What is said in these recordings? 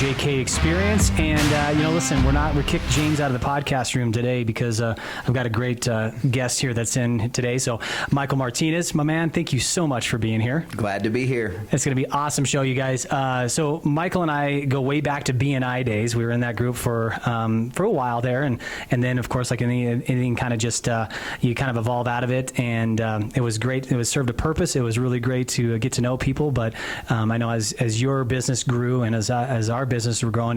JK Experience. And, listen, we kicked James out of the podcast room today because I've got a great guest here that's in today. So, Michael Martinez, my man, thank you so much for being here. Glad to be here. It's going to be an awesome show, you guys. So, Michael and I go way back to BNI days. We were in that group for a while there. And then, of course, like anything kind of just, you kind of evolve out of it. And it was great. It was served a purpose. It was really great to get to know people. But I know as your business grew and as our business were growing,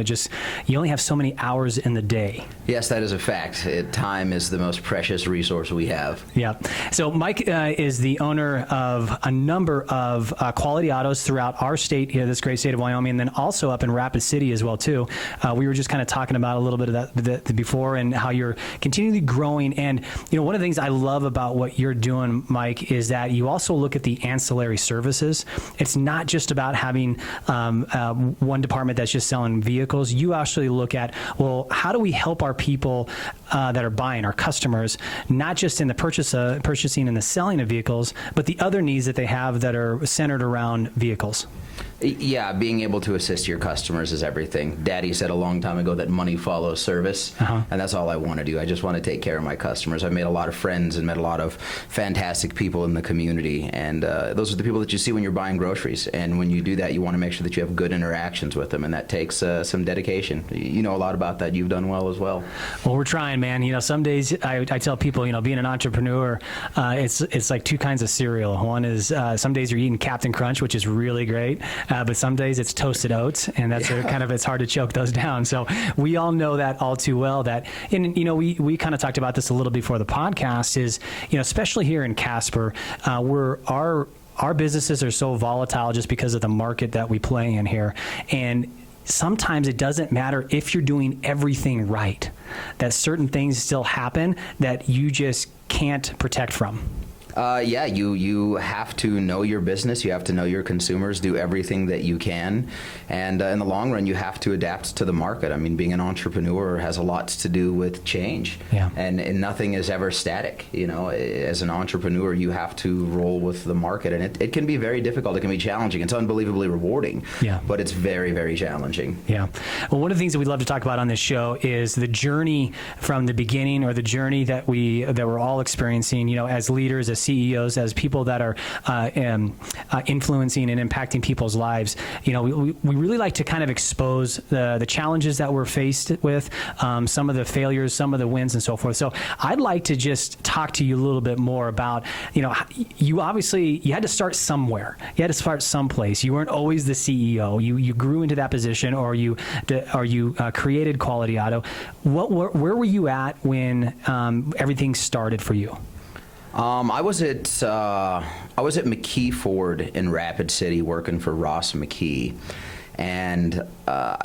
you only have so many hours in the day. Yes, that is a fact. Time is the most precious resource we have. Yeah. So Mike is the owner of a number of quality autos throughout our state here, this great state of Wyoming, and then also up in Rapid City as well too. We were just kind of talking about a little bit of that before and how you're continually growing. And one of the things I love about what you're doing, Mike, is that you also look at the ancillary services. It's not just about having one department that's just selling vehicles. You actually look at, well, how do we help our people that are buying, our customers, not just in the purchasing and the selling of vehicles, but the other needs that they have that are centered around vehicles? Yeah, being able to assist your customers is everything. Daddy said a long time ago that money follows service, and that's all I want to do. I just want to take care of my customers. I've made a lot of friends and met a lot of fantastic people in the community, and those are the people that you see when you're buying groceries. And when you do that, you want to make sure that you have good interactions with them, and that takes some dedication. You know a lot about that. You've done well as well. Well, we're trying, man. Some days I tell people, being an entrepreneur, it's like two kinds of cereal. One is some days you're eating Captain Crunch, which is really great. But some days it's toasted oats, and that's it's hard to choke those down. So we all know that all too well. That, and we kind of talked about this a little before the podcast. Is especially here in Casper, our businesses are so volatile just because of the market that we play in here, and sometimes it doesn't matter if you're doing everything right. That certain things still happen that you just can't protect from. You have to know your business. You have to know your consumers, do everything that you can. And in the long run, you have to adapt to the market. I mean, being an entrepreneur has a lot to do with change. Yeah. And nothing is ever static. As an entrepreneur, you have to roll with the market. And it can be very difficult. It can be challenging. It's unbelievably rewarding. Yeah. But it's very, very challenging. Yeah. Well, one of the things that we'd love to talk about on this show is the journey from the beginning, or the journey that we're all experiencing, as leaders, as CEOs, as people that are influencing and impacting people's lives. We really like to kind of expose the challenges that we're faced with, some of the failures, some of the wins, and so forth. So I'd like to just talk to you a little bit more about, you obviously, you had to start somewhere. You had to start someplace. You weren't always the CEO. You grew into that position, or you created Quality Auto. Where were you at when everything started for you? I was at McKee Ford in Rapid City working for Ross McKee. And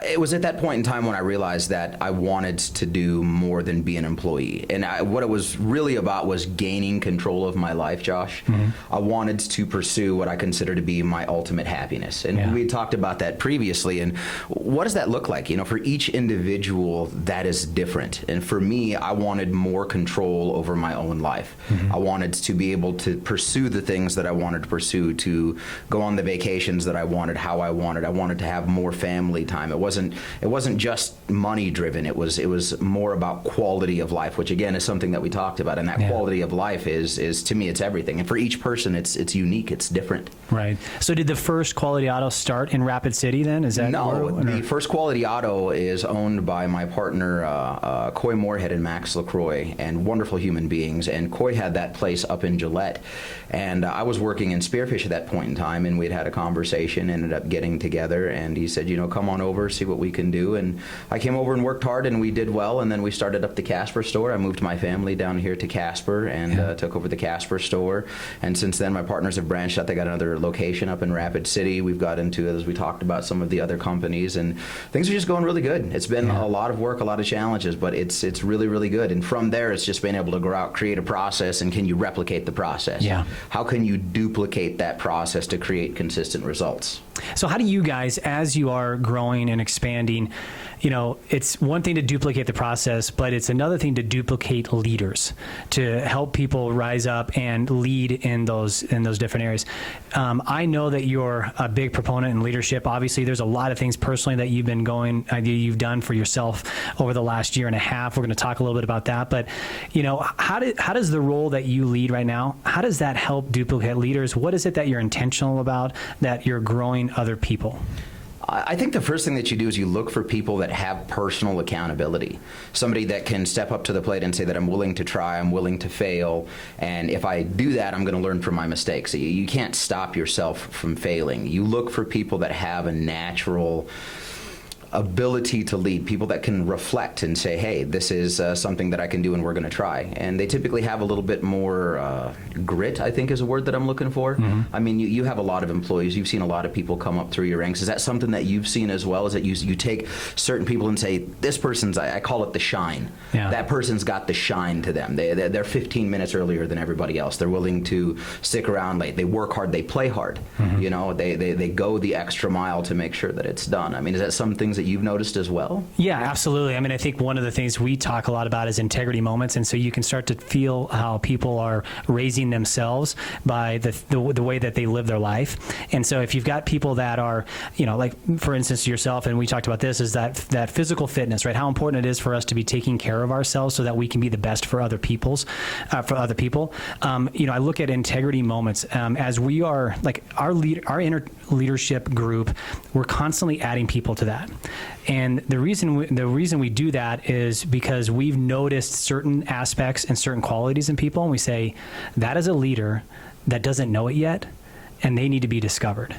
it was at that point in time when I realized that I wanted to do more than be an employee. And what it was really about was gaining control of my life, Josh. Mm-hmm. I wanted to pursue what I consider to be my ultimate happiness. And we talked about that previously. And what does that look like? For each individual, that is different. And for me, I wanted more control over my own life. Mm-hmm. I wanted to be able to pursue the things that I wanted to pursue, to go on the vacations that I wanted, how I wanted. I wanted to have more family time. It wasn't just money driven. It was more about quality of life, which again is something that we talked about. And that quality of life is to me, it's everything. And for each person, it's unique. It's different. Right. So did the first Quality Auto start in Rapid City then? Is that no? The first Quality Auto is owned by my partner Coy Moorhead and Max LaCroix, and wonderful human beings. And Coy had that place up in Gillette, and I was working in Spearfish at that point in time, and we'd had a conversation, ended up getting together, and he said, come on over, see what we can do. And I came over and worked hard, and we did well. And then we started up the Casper store. I moved my family down here to Casper and took over the Casper store. And since then, my partners have branched out. They got another location up in Rapid City. We've got into, as we talked about, some of the other companies, and things are just going really good. It's been a lot of work, a lot of challenges, but it's really, really good. And from there, it's just being able to go out, create a process, and can you replicate the process? Yeah. How can you duplicate that process to create consistent results? So how do you guys, as you are growing and expanding, it's one thing to duplicate the process, but it's another thing to duplicate leaders, to help people rise up and lead in those different areas. I know that you're a big proponent in leadership. Obviously, there's a lot of things personally that you've done for yourself over the last year and a half. We're going to talk a little bit about that. But, how does the role that you lead right now, how does that help duplicate leaders? What is it that you're intentional about, that you're growing other people? I think the first thing that you do is you look for people that have personal accountability. Somebody that can step up to the plate and say that I'm willing to try, I'm willing to fail, and if I do that, I'm going to learn from my mistakes. You can't stop yourself from failing. You look for people that have a natural ability to lead, people that can reflect and say, hey, this is something that I can do and we're going to try. And they typically have a little bit more grit, I think is a word that I'm looking for. Mm-hmm. I mean, you have a lot of employees. You've seen a lot of people come up through your ranks. Is that something that you've seen as well? Is that you take certain people and say, this person's, I call it the shine. Yeah. That person's got the shine to them. They're 15 minutes earlier than everybody else. They're willing to stick around late. They work hard. They play hard. Mm-hmm. They go the extra mile to make sure that it's done. I mean, is that some things that you've noticed as well? Yeah, absolutely. I mean, I think one of the things we talk a lot about is integrity moments, and so you can start to feel how people are raising themselves by the way that they live their life. And so if you've got people that are, like for instance yourself, and we talked about this, is that physical fitness, right? How important it is for us to be taking care of ourselves so that we can be the best for other people. I look at integrity moments as we are like our inner leadership group. We're constantly adding people to that. And the reason we do that is because we've noticed certain aspects and certain qualities in people, and we say, that is a leader that doesn't know it yet, and they need to be discovered.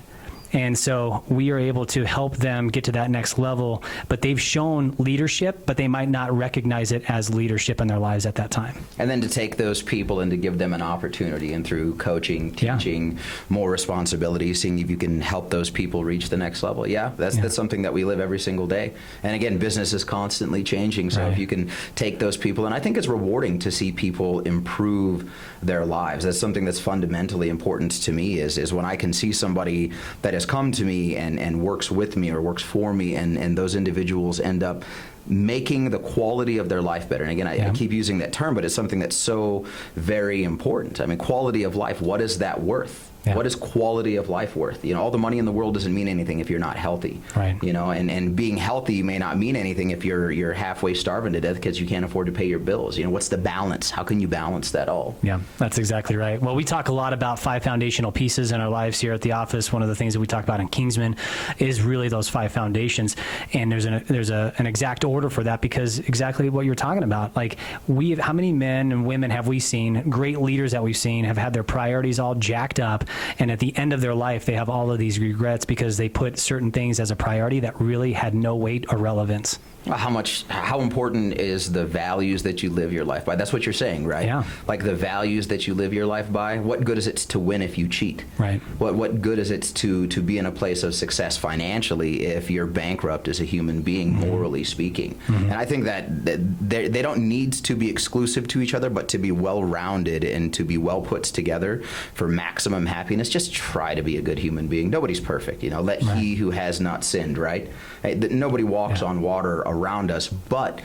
And so we are able to help them get to that next level, but they've shown leadership, but they might not recognize it as leadership in their lives at that time. And then to take those people and to give them an opportunity, and through coaching, teaching, more responsibility, seeing if you can help those people reach the next level. That's something that we live every single day. And again, business is constantly changing, so if you can take those people, and I think it's rewarding to see people improve their lives. That's something that's fundamentally important to me, is when I can see somebody that has come to me and works with me or works for me, and those individuals end up making the quality of their life better. And again, I keep using that term, but it's something that's so very important. I mean, quality of life, what is that worth? Yeah. What is quality of life worth? All the money in the world doesn't mean anything if you're not healthy. Right. And being healthy may not mean anything if you're halfway starving to death because you can't afford to pay your bills. What's the balance? How can you balance that all? Yeah, that's exactly right. Well, we talk a lot about 5 foundational pieces in our lives here at the office. One of the things that we talk about in Kingsman is really those 5 foundations. And there's an exact order for that, because exactly what you're talking about. Like, how many men and women have we seen, great leaders that we've seen, have had their priorities all jacked up, and at the end of their life, they have all of these regrets because they put certain things as a priority that really had no weight or relevance. How important is the values that you live your life by? That's what you're saying, right? Yeah. Like the values that you live your life by. What good is it to win if you cheat? Right. What good is it to be in a place of success financially if you're bankrupt as a human being, morally speaking? Mm-hmm. And I think that they don't need to be exclusive to each other, but to be well-rounded and to be well put together for maximum happiness. Just try to be a good human being. Nobody's perfect. Let he who has not sinned, right? Nobody walks on water around us, but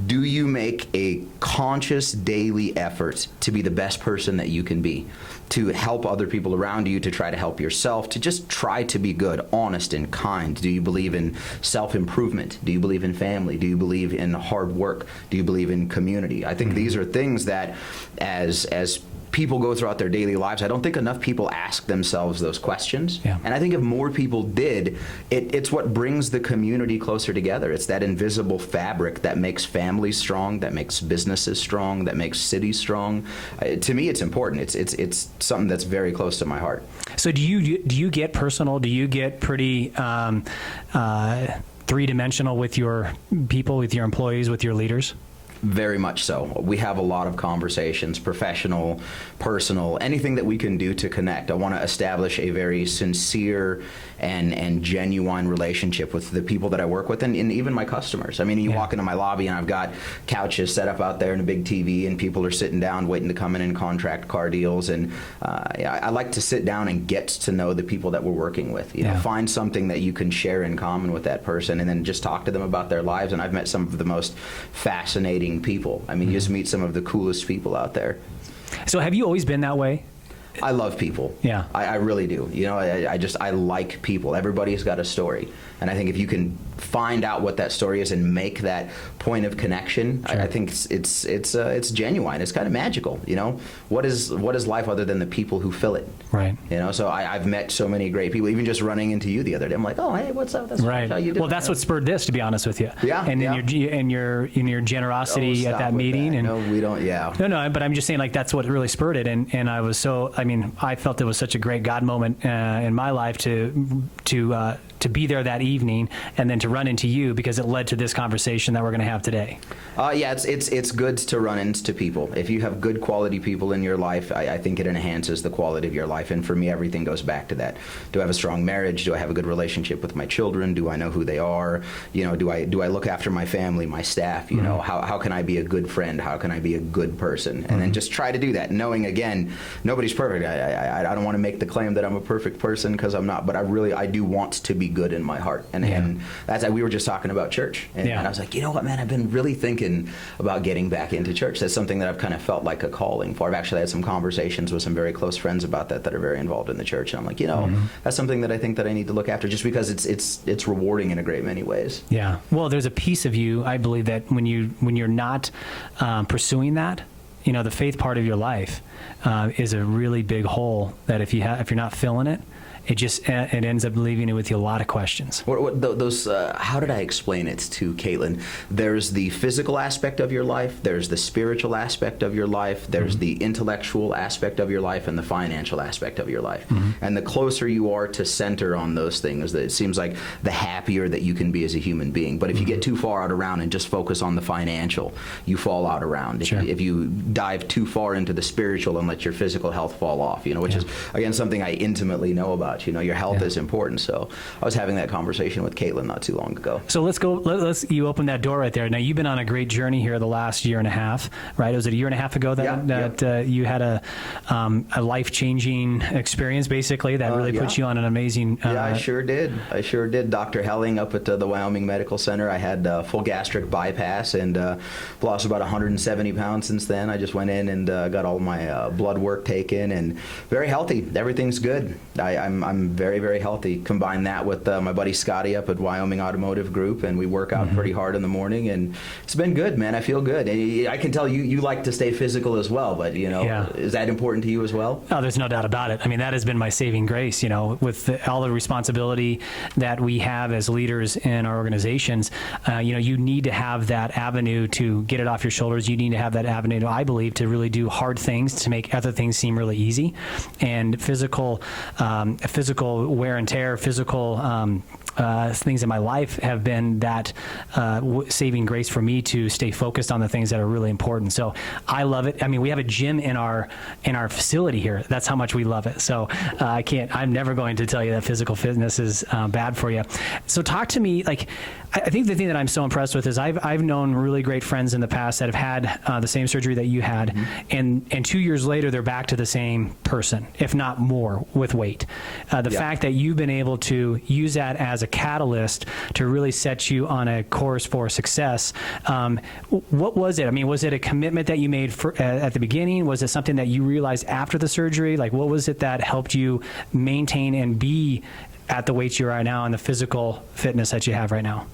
do you make a conscious daily effort to be the best person that you can be, to help other people around you, to try to help yourself, to just try to be good, honest, and kind? Do you believe in self-improvement? Do you believe in family? Do you believe in hard work? Do you believe in community? I think these are things that as people go throughout their daily lives, I don't think enough people ask themselves those questions. Yeah. And I think if more people did, it's what brings the community closer together. It's that invisible fabric that makes families strong, that makes businesses strong, that makes cities strong. To me, it's important. It's something that's very close to my heart. So do you get personal? Do you get pretty three-dimensional with your people, with your employees, with your leaders? Very much so. We have a lot of conversations, professional, personal, anything that we can do to connect. I want to establish a very sincere and genuine relationship with the people that I work with and even my customers. I mean, you walk into my lobby and I've got couches set up out there and a big TV and people are sitting down waiting to come in and contract car deals. And I like to sit down and get to know the people that we're working with. You know, find something that you can share in common with that person and then just talk to them about their lives. And I've met some of the most fascinating people. I mean, you just meet some of the coolest people out there. So have you always been that way? I love people. Yeah. I really do. You know, I like people. Everybody's got a story. And I think if you can find out what that story is and make that point of connection, sure. I think it's genuine. It's kind of magical. You know, what is life other than the people who fill it? Right. You know, so I've met so many great people. Even just running into you the other day, I'm like, oh, hey, what's up? That's right. how you doing? Well, that's what spurred this, to be honest with you. Yeah. And in your generosity at that meeting. That. And no, we don't. Yeah. No. But I'm just saying, like, that's what really spurred it. And I was so. I mean, I felt it was such a great God moment in my life to be there that evening and then to run into you because it led to this conversation that we're going to have today. Yeah, it's good to run into people. If you have good quality people in your life, I think it enhances the quality of your life. And for me, everything goes back to that. Do I have a strong marriage? Do I have a good relationship with my children? Do I know who they are? You know, do I look after my family, my staff? You know, how can I be a good friend? How can I be a good person? And then just try to do that, knowing, again, nobody's perfect. I don't want to make the claim that I'm a perfect person because I'm not, but I do want to be good in my heart. And that's, we were just talking about church. And I was like, you know what, man, I've been really thinking about getting back into church. That's something that I've kind of felt like a calling for. I've actually had some conversations with some very close friends about that are very involved in the church. And I'm like, you know, that's something that I think that I need to look after just because it's rewarding in a great many ways. Yeah. Well, there's a piece of you, I believe, that when you're not pursuing that, you know, the faith part of your life is a really big hole that if you're not filling it, it ends up leaving you with a lot of questions. How did I explain it to Caitlin? There's the physical aspect of your life, there's the spiritual aspect of your life, there's the intellectual aspect of your life, and the financial aspect of your life. And the closer you are to center on those things, it seems like the happier that you can be as a human being. But if you get too far out around and just focus on the financial, you fall out around. Sure. If you dive too far into the spiritual and let your physical health fall off, you know, which is, again, something I intimately know about. You know, your health is important. So I was having that conversation with Caitlin not too long ago. So you open that door right there. Now, you've been on a great journey here the last year and a half, right? Was it a year and a half ago that you had a life-changing experience, basically, that really put you on an amazing... I sure did. Dr. Helling up at the Wyoming Medical Center. I had full gastric bypass and lost about 170 pounds since then. I just went in and got all my blood work taken and very healthy. Everything's good. I'm very, very healthy. Combine that with my buddy Scotty up at Wyoming Automotive Group, and we work out pretty hard in the morning, and it's been good, man. I feel good. I can tell you like to stay physical as well, but, you know, is that important to you as well? Oh, there's no doubt about it. I mean, that has been my saving grace, you know, with all the responsibility that we have as leaders in our organizations. You know, you need to have that avenue to get it off your shoulders. You need to have that avenue, I believe, to really do hard things to make other things seem really easy. And physical wear and tear, physical things in my life have been that saving grace for me to stay focused on the things that are really important. So I love it. I mean, we have a gym in our facility here. That's how much we love it. So I'm never going to tell you that physical fitness is bad for you. So talk to me, like, I think the thing that I'm so impressed with is I've known really great friends in the past that have had the same surgery that you had, and 2 years later they're back to the same person, if not more, with weight. The fact that you've been able to use that as a catalyst to really set you on a course for success. What was it? I mean, was it a commitment that you made at the beginning? Was it something that you realized after the surgery? Like, what was it that helped you maintain and be at the weights you are now and the physical fitness that you have right now?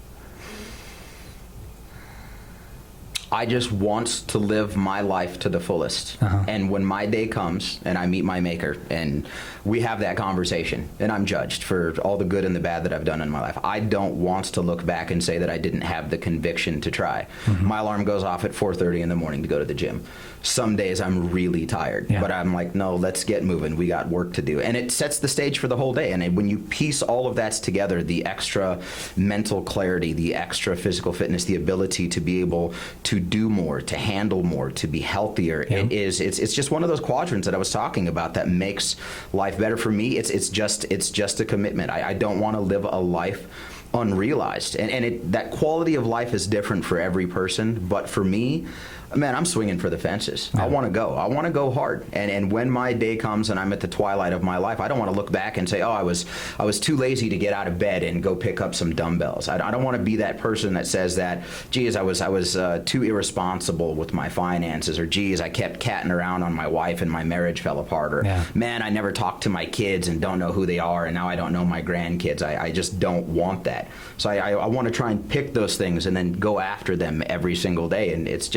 I just want to live my life to the fullest. And when my day comes and I meet my maker and we have that conversation and I'm judged for all the good and the bad that I've done in my life, I don't want to look back and say that I didn't have the conviction to try. My alarm goes off at 4:30 in the morning to go to the gym. Some days I'm really tired, but I'm like, no, let's get moving. We got work to do. And it sets the stage for the whole day. And when you piece all of that together, the extra mental clarity, the extra physical fitness, the ability to be able to do more, to handle more, to be healthier. Yeah. It's just one of those quadrants that I was talking about that makes life better for me. It's just a commitment. I don't want to live a life unrealized, and that quality of life is different for every person. But for me, man, I'm swinging for the fences. Yeah. I want to go hard. And when my day comes and I'm at the twilight of my life, I don't want to look back and say, oh, I was too lazy to get out of bed and go pick up some dumbbells. I don't want to be that person that says that, geez, I was too irresponsible with my finances, or geez, I kept catting around on my wife and my marriage fell apart, or man, I never talked to my kids and don't know who they are, and now I don't know my grandkids. I just don't want that. So I want to try and pick those things and then go after them every single day. And it's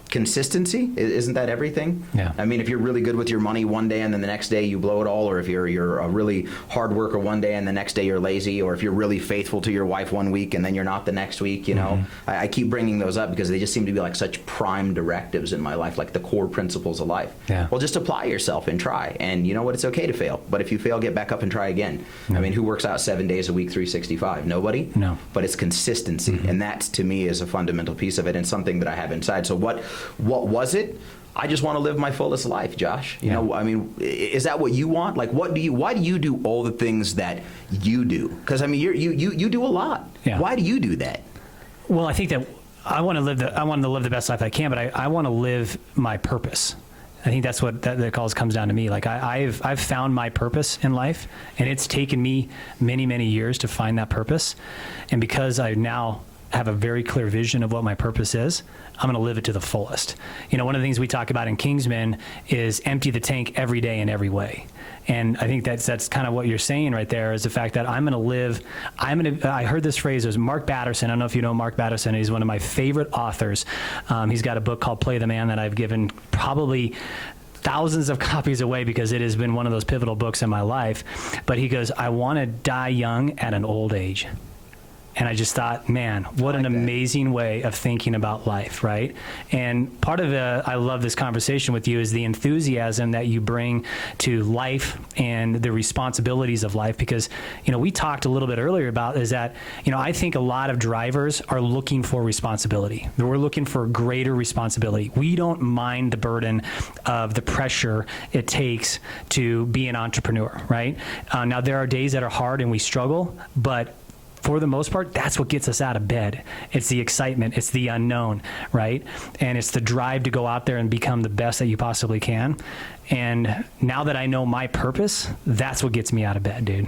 consistency. Isn't that everything? Yeah. I mean, if you're really good with your money one day and then the next day you blow it all, or if you're a really hard worker one day and the next day you're lazy, or if you're really faithful to your wife one week and then you're not the next week, you know, I keep bringing those up because they just seem to be like such prime directives in my life, like the core principles of life. Yeah. Well, just apply yourself and try. And you know what? It's okay to fail. But if you fail, get back up and try again. I mean, who works out 7 days a week, 365? Nobody? No. But it's consistency. And that, to me, is a fundamental piece of it and something that I have inside. So what was it? I just want to live my fullest life, Josh. You know, I mean, is that what you want? Like, why do you do all the things that you do? Because I mean, you do a lot. Yeah. Why do you do that? Well, I think that I want to live the best life I can, but I want to live my purpose. I think that's what that comes down to me. Like I've found my purpose in life, and it's taken me many, many years to find that purpose. And because I now have a very clear vision of what my purpose is, I'm going to live it to the fullest. You know, one of the things we talk about in Kingsman is empty the tank every day in every way. And I think that's kind of what you're saying right there, is the fact that I heard this phrase, there's Mark Batterson. I don't know if you know Mark Batterson. He's one of my favorite authors. He's got a book called Play the Man that I've given probably thousands of copies away because it has been one of those pivotal books in my life. But he goes, I want to die young at an old age. And I just thought, man, what an amazing way of thinking about life, right? And part of I love this conversation with you is the enthusiasm that you bring to life and the responsibilities of life. Because, you know, we talked a little bit earlier about is that, you know, I think a lot of drivers are looking for responsibility. We're looking for greater responsibility. We don't mind the burden of the pressure it takes to be an entrepreneur, right? Now, there are days that are hard and we struggle, but for the most part, that's what gets us out of bed. It's the excitement. It's the unknown, right? And it's the drive to go out there and become the best that you possibly can. And now that I know my purpose, that's what gets me out of bed, dude.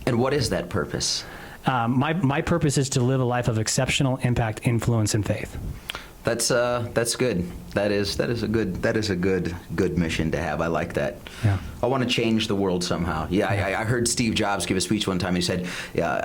And what is that purpose? My purpose is to live a life of exceptional impact, influence, and faith. That's good. That is a good mission to have. I like that. Yeah. I want to change the world somehow. Yeah, I heard Steve Jobs give a speech one time. He said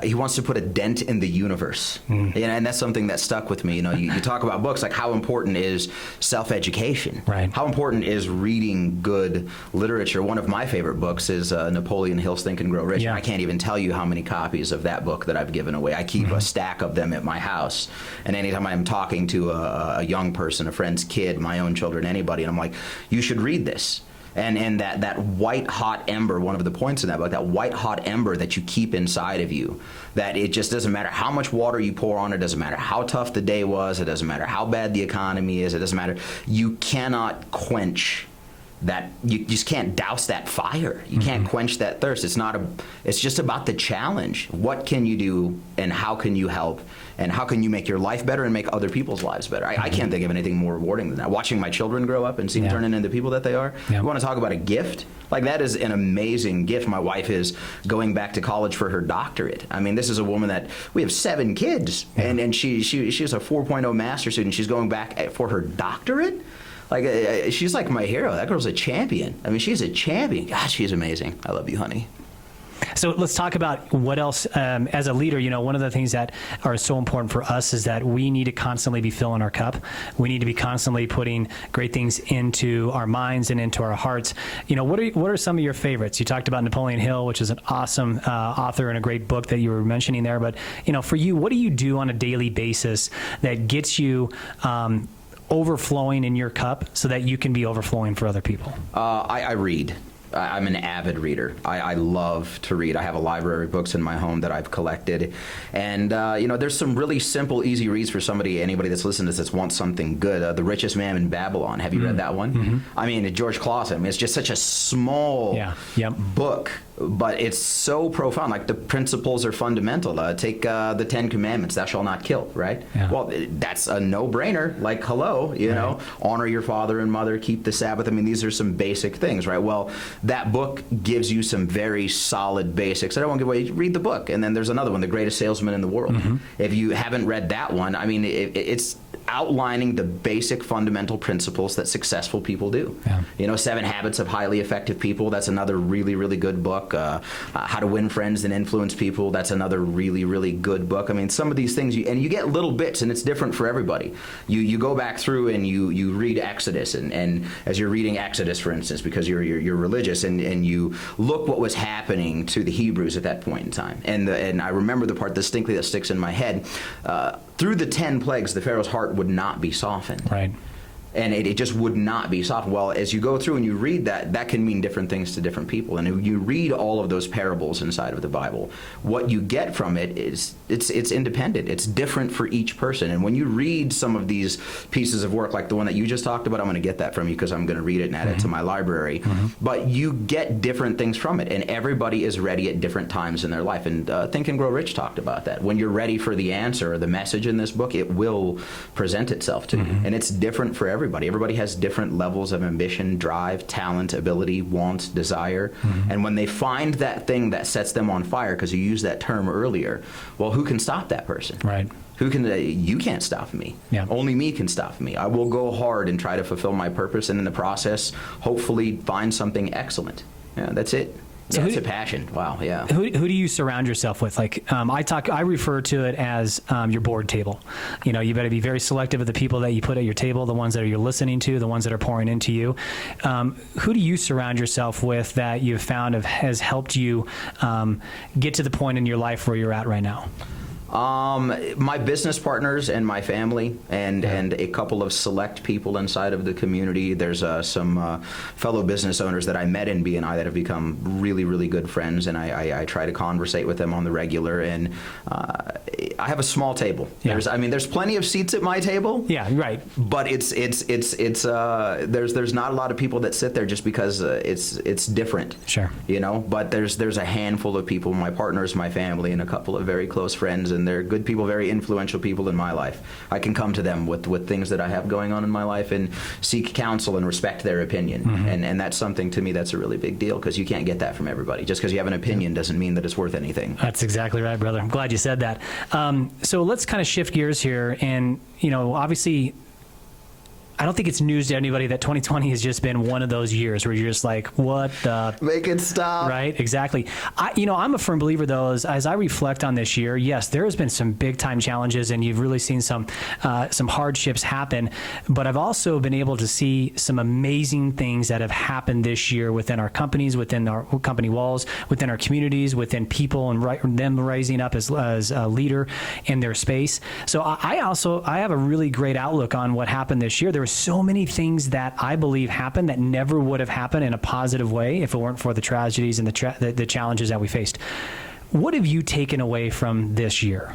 he wants to put a dent in the universe, and that's something that stuck with me. You know, you talk about books, like how important is self-education? Right. How important is reading good literature? One of my favorite books is Napoleon Hill's Think and Grow Rich. Yeah. I can't even tell you how many copies of that book that I've given away. I keep a stack of them at my house, and anytime I'm talking to a young person, a friend's kid, my own children, anybody, and I'm like, you should read this. And that white hot ember, one of the points in that book, that white hot ember that you keep inside of you, that it just doesn't matter how much water you pour on it, doesn't matter how tough the day was, it doesn't matter how bad the economy is, it doesn't matter. You cannot quench that. You just can't douse that fire. You can't quench that thirst. It's just about the challenge. What can you do, and how can you help, and how can you make your life better and make other people's lives better? I can't think of anything more rewarding than that. Watching my children grow up and see them turning into the people that they are. Yeah. You want to talk about a gift? Like, that is an amazing gift. My wife is going back to college for her doctorate. I mean, this is a woman that, we have 7 kids, and she's a 4.0 master's student. She's going back for her doctorate? Like, she's like my hero. That girl's a champion. I mean, she's a champion. Gosh, she's amazing. I love you, honey. So let's talk about what else, as a leader, you know, one of the things that are so important for us is that we need to constantly be filling our cup. We need to be constantly putting great things into our minds and into our hearts. You know, what are some of your favorites? You talked about Napoleon Hill, which is an awesome author and a great book that you were mentioning there. But, you know, for you, what do you do on a daily basis that gets you overflowing in your cup so that you can be overflowing for other people? I read. I'm an avid reader. I love to read. I have a library of books in my home that I've collected. And, there's some really simple, easy reads for anybody that's listening to this that wants something good. The Richest Man in Babylon. Have you read that one? Mm-hmm. I mean, George Clawson. It's just such a small book, but it's so profound. Like, the principles are fundamental. Take the 10 Commandments, thou shalt not kill, right? Yeah. Well, that's a no-brainer. Like, hello, you know, honor your father and mother, keep the Sabbath. I mean, these are some basic things, right? Well, that book gives you some very solid basics. I don't want to give away. Read the book. And then there's another one, The Greatest Salesman in the World. Mm-hmm. If you haven't read that one, I mean, it's outlining the basic fundamental principles that successful people do. Yeah. 7 Habits of Highly Effective People, that's another really, really good book. How to Win Friends and Influence People, that's another really, really good book. I mean, some of these things, you get little bits, and it's different for everybody. You go back through and you read Exodus, and as you're reading Exodus, for instance, because you're religious, and you look what was happening to the Hebrews at that point in time. And I remember the part distinctly that sticks in my head. Through the 10 plagues, the Pharaoh's heart would not be softened. Right. And it just would not be softened. Well, as you go through and you read that can mean different things to different people. And if you read all of those parables inside of the Bible, what you get from it is it's independent. It's different for each person. And when you read some of these pieces of work, like the one that you just talked about, I'm going to get that from you because I'm going to read it and add it to my library. Mm-hmm. But you get different things from it. And everybody is ready at different times in their life. And Think and Grow Rich talked about that. When you're ready for the answer or the message in this book, it will present itself to you. And it's different for everybody. Everybody has different levels of ambition, drive, talent, ability, wants, desire. Mm-hmm. And when they find that thing that sets them on fire, because you used that term earlier, well, who can stop that person? Right. You can't stop me. Yeah. Only me can stop me. I will go hard and try to fulfill my purpose, and in the process, hopefully find something excellent. Yeah, that's it. So it's a passion. Wow, yeah. Who do you surround yourself with? Like, I refer to it as your board table. You better be very selective of the people that you put at your table, the ones that you're listening to, the ones that are pouring into you. Who do you surround yourself with that you've found has helped you get to the point in your life where you're at right now? My business partners and my family, and a couple of select people inside of the community. There's some fellow business owners that I met in BNI that have become really, really good friends, and I try to conversate with them on the regular. And I have a small table. Yeah. There's plenty of seats at my table. Yeah, right. But there's not a lot of people that sit there just because it's different. Sure. But there's a handful of people, my partners, my family, and a couple of very close friends. And they're good people, very influential people in my life. I can come to them with things that I have going on in my life and seek counsel and respect their opinion. Mm-hmm. And that's something, to me, that's a really big deal, because you can't get that from everybody. Just because you have an opinion doesn't mean that it's worth anything. That's exactly right, brother. I'm glad you said that. So let's kind of shift gears here. And, obviously, I don't think it's news to anybody that 2020 has just been one of those years where you're just like, what the... Make it stop. Right, exactly. I'm a firm believer, though, as I reflect on this year, yes, there has been some big-time challenges, and you've really seen some hardships happen, but I've also been able to see some amazing things that have happened this year within our companies, within our company walls, within our communities, within people, and them rising up as a leader in their space. So I have a really great outlook on what happened this year. There were so many things that I believe happened that never would have happened in a positive way if it weren't for the tragedies and the challenges that we faced. What have you taken away from this year?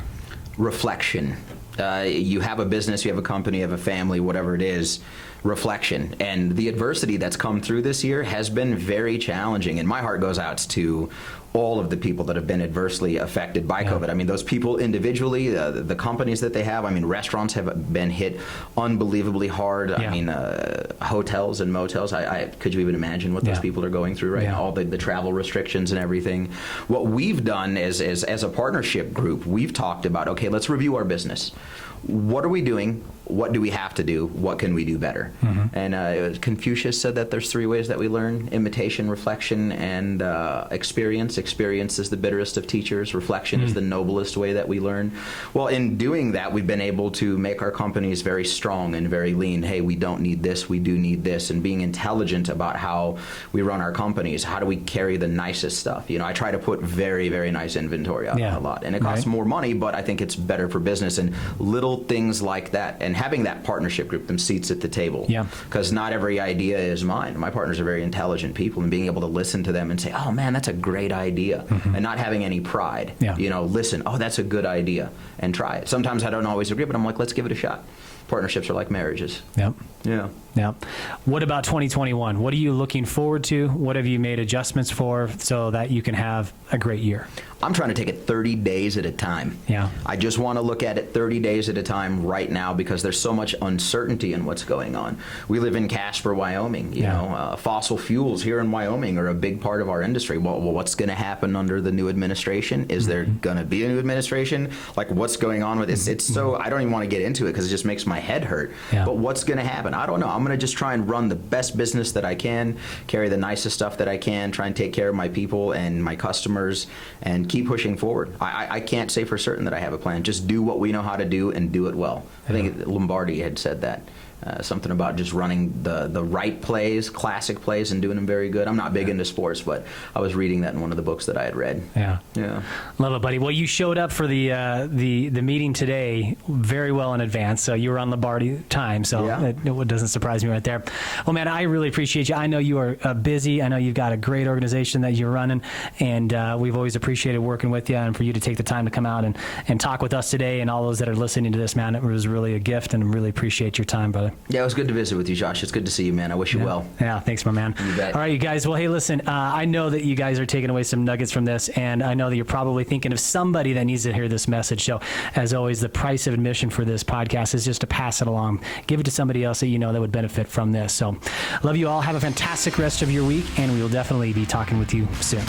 Reflection. You have a business, you have a company, you have a family, whatever it is. Reflection. And the adversity that's come through this year has been very challenging. And my heart goes out to all of the people that have been adversely affected by COVID. Those people individually, the companies that they have. Restaurants have been hit unbelievably hard. Yeah. Hotels and motels. Could you even imagine what those people are going through right now? All the travel restrictions and everything. What we've done as a partnership group, we've talked about, okay, let's review our business. What are we doing? What do we have to do? What can we do better? Mm-hmm. And Confucius said that there's 3 ways that we learn: imitation, reflection, and experience. Experience is the bitterest of teachers. Reflection is the noblest way that we learn. Well, in doing that, we've been able to make our companies very strong and very lean. Hey, we don't need this, we do need this. And being intelligent about how we run our companies. How do we carry the nicest stuff? I try to put very, very nice inventory out a lot. And it costs more money, but I think it's better for business. And little things like that. And having that partnership group, them seats at the table. Yeah. Because not every idea is mine. My partners are very intelligent people, and being able to listen to them and say, oh man, that's a great idea, and not having any pride. Yeah. Listen, oh, that's a good idea, and try it. Sometimes I don't always agree, but I'm like, let's give it a shot. Partnerships are like marriages. Yep. Yeah. Yeah. What about 2021? What are you looking forward to? What have you made adjustments for so that you can have a great year? I'm trying to take it 30 days at a time. Yeah. I just want to look at it 30 days at a time right now because there's so much uncertainty in what's going on. We live in Casper, Wyoming. You know, fossil fuels here in Wyoming are a big part of our industry. Well, what's going to happen under the new administration? Is there going to be a new administration? Like, what's going on with this? It's so, I don't even want to get into it because it just makes my head hurt. Yeah. But what's going to happen? I don't know. I'm going to just try and run the best business that I can, carry the nicest stuff that I can, try and take care of my people and my customers, and keep pushing forward. I can't say for certain that I have a plan. Just do what we know how to do and do it well. I think Lombardi had said that. Something about just running the right plays, classic plays, and doing them very good. I'm not big into sports, but I was reading that in one of the books that I had read. Yeah. Love it, buddy. Well, you showed up for the meeting today very well in advance, so you were on Lombardi time, so it doesn't surprise me right there. Well, man, I really appreciate you. I know you are busy. I know you've got a great organization that you're running, and we've always appreciated working with you, and for you to take the time to come out and talk with us today, and all those that are listening to this, man, it was really a gift, and really appreciate your time, brother. Yeah, it was good to visit with you, Josh. It's good to see you, man. I wish you well. Yeah, thanks, my man. You bet. All right, you guys. Well, hey, listen, I know that you guys are taking away some nuggets from this, and I know that you're probably thinking of somebody that needs to hear this message. So, as always, the price of admission for this podcast is just to pass it along. Give it to somebody else that you know that would benefit from this. So, love you all. Have a fantastic rest of your week, and we will definitely be talking with you soon.